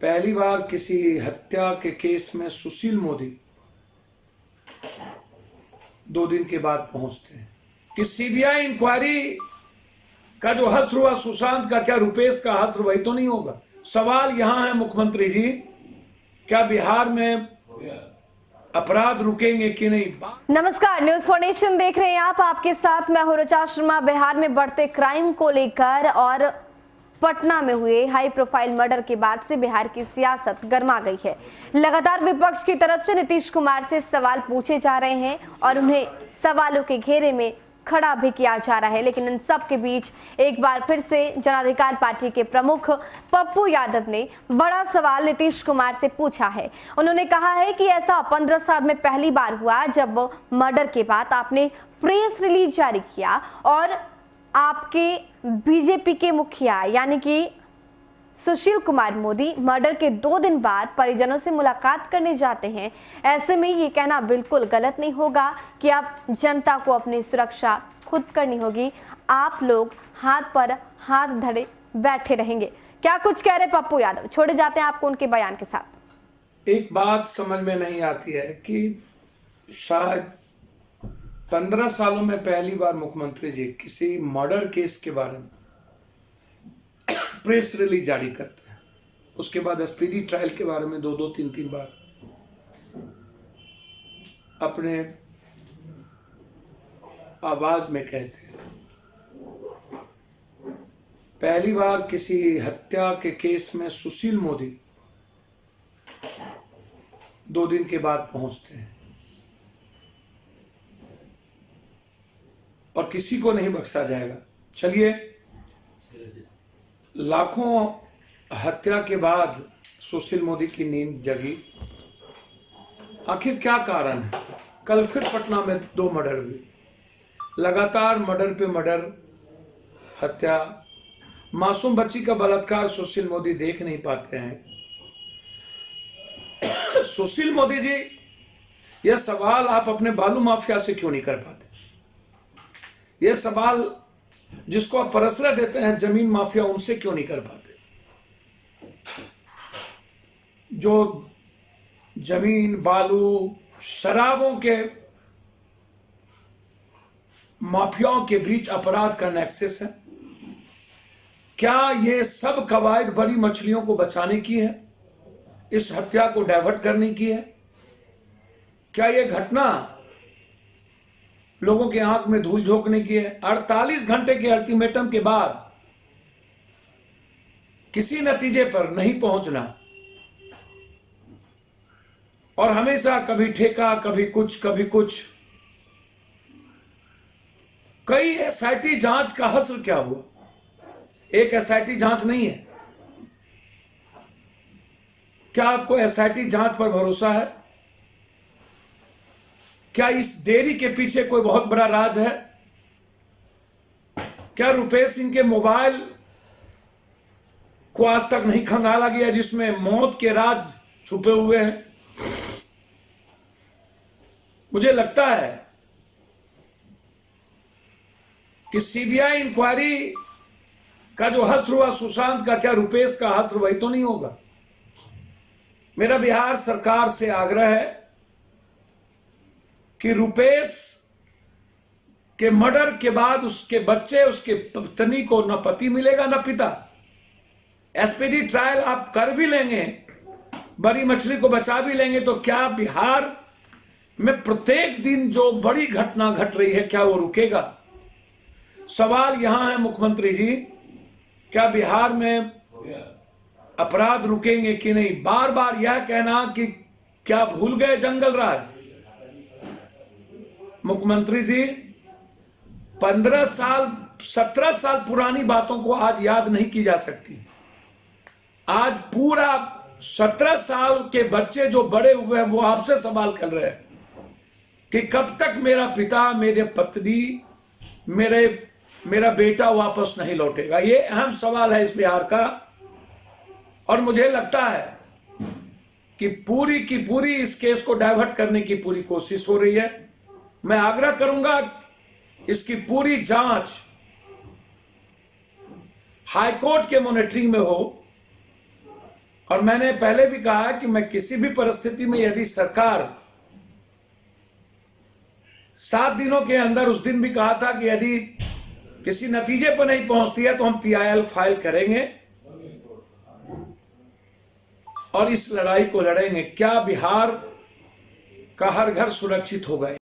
पहली बार किसी हत्या के केस में सुशील मोदी 2 दिन के बाद पहुंचते हैं कि सीबीआई इंक्वायरी का जो हश्र हुआ सुशांत का, क्या रुपेश का हश्र वही तो नहीं होगा? सवाल यहां है मुख्यमंत्री जी, क्या बिहार में अपराध रुकेंगे कि नहीं? नमस्कार, न्यूज फॉर नेशन देख रहे हैं आप। आपके साथ मैं हूं ऋचा शर्मा। बिहार में बढ़ते क्राइम को लेकर और पटना में हुए हाई प्रोफाइल मर्डर के बाद से बिहार की सियासत गर्मा गई है। लगातार विपक्ष की तरफ से नीतीश कुमार से सवाल पूछे जा रहे हैं और उन्हें सवालों के घेरे में खड़ा भी किया जा रहा है। लेकिन इन सब के बीच एक बार फिर से जन अधिकार पार्टी के प्रमुख पप्पू यादव ने बड़ा सवाल नीतीश कुमार से पूछा है। उन्होंने कहा है कि ऐसा 15 साल में पहली बार हुआ जब मर्डर के बाद आपने प्रेस रिलीज जारी किया और आपके बीजेपी के मुखिया यानी कि सुशील कुमार मोदी मर्डर के 2 दिन बाद परिजनों से मुलाकात करने जाते हैं। ऐसे में ये कहना बिल्कुल गलत नहीं होगा कि अब जनता को अपनी सुरक्षा खुद करनी होगी। आप लोग हाथ पर हाथ धरे बैठे रहेंगे। क्या कुछ कह रहे पप्पू यादव, छोड़े जाते हैं आपको उनके बयान के साथ। एक बात समझ में नहीं आती है कि शायद 15 सालों में पहली बार मुख्यमंत्री जी किसी मर्डर केस के बारे में प्रेस रिलीज जारी करते हैं। उसके बाद स्पीडी ट्रायल के बारे में 2-2, 3-3 बार अपने आवाज में कहते हैं। पहली बार किसी हत्या के केस में सुशील मोदी 2 दिन के बाद पहुंचते हैं और किसी को नहीं बख्शा जाएगा। चलिए, लाखों हत्या के बाद सुशील मोदी की नींद जगी। आखिर क्या कारण है? कल फिर पटना में 2 मर्डर हुए, लगातार मर्डर पे मर्डर, हत्या, मासूम बच्ची का बलात्कार सुशील मोदी देख नहीं पाते हैं। सुशील मोदी जी, यह सवाल आप अपने बालू माफिया से क्यों नहीं कर पाते? यह सवाल जिसको आप परसरा देते हैं जमीन माफिया, उनसे क्यों नहीं कर पाते? जो जमीन, बालू, शराबों के माफियाओं के बीच अपराध का नेक्सस है। क्या ये सब कवायद बड़ी मछलियों को बचाने की है? इस हत्या को डाइवर्ट करने की है? क्या यह घटना लोगों के आंख में धूल झोंकने की है? 48 घंटे के अल्टीमेटम के बाद किसी नतीजे पर नहीं पहुंचना और हमेशा कभी ठेका, कभी कुछ, कभी कुछ। कई एसआईटी जांच का हश्र क्या हुआ? एक एसआईटी जांच नहीं है। क्या आपको एसआईटी जांच पर भरोसा है? क्या इस देरी के पीछे कोई बहुत बड़ा राज है? क्या रुपेश सिंह के मोबाइल को आज तक नहीं खंगाला गया जिसमें मौत के राज छुपे हुए हैं? मुझे लगता है कि सीबीआई इंक्वायरी का जो हश्र हुआ सुशांत का, क्या रुपेश का हश्र वही तो नहीं होगा? मेरा बिहार सरकार से आग्रह है कि रुपेश के मर्डर के बाद उसके बच्चे, उसके पत्नी को न पति मिलेगा न पिता। एसपीडी ट्रायल आप कर भी लेंगे, बड़ी मछली को बचा भी लेंगे, तो क्या बिहार में प्रत्येक दिन जो बड़ी घटना घट रही है क्या वो रुकेगा? सवाल यहां है मुख्यमंत्री जी, क्या बिहार में अपराध रुकेंगे कि नहीं? बार बार यह कहना कि क्या भूल गए जंगल राज? मुख्यमंत्री जी, 15 साल 17 साल पुरानी बातों को आज याद नहीं की जा सकती। आज पूरा 17 साल के बच्चे जो बड़े हुए हैं वो आपसे सवाल कर रहे हैं कि कब तक मेरा पिता, मेरे पत्नी, मेरा बेटा वापस नहीं लौटेगा। ये अहम सवाल है इस बिहार का और मुझे लगता है कि पूरी की पूरी इस केस को डाइवर्ट करने की पूरी कोशिश हो रही है। मैं आग्रह करूंगा इसकी पूरी जांच हाईकोर्ट के मॉनिटरिंग में हो और मैंने पहले भी कहा कि मैं किसी भी परिस्थिति में यदि सरकार 7 दिनों के अंदर, उस दिन भी कहा था कि यदि किसी नतीजे पर नहीं पहुंचती है तो हम PIL फाइल करेंगे और इस लड़ाई को लड़ेंगे। क्या बिहार का हर घर सुरक्षित होगा?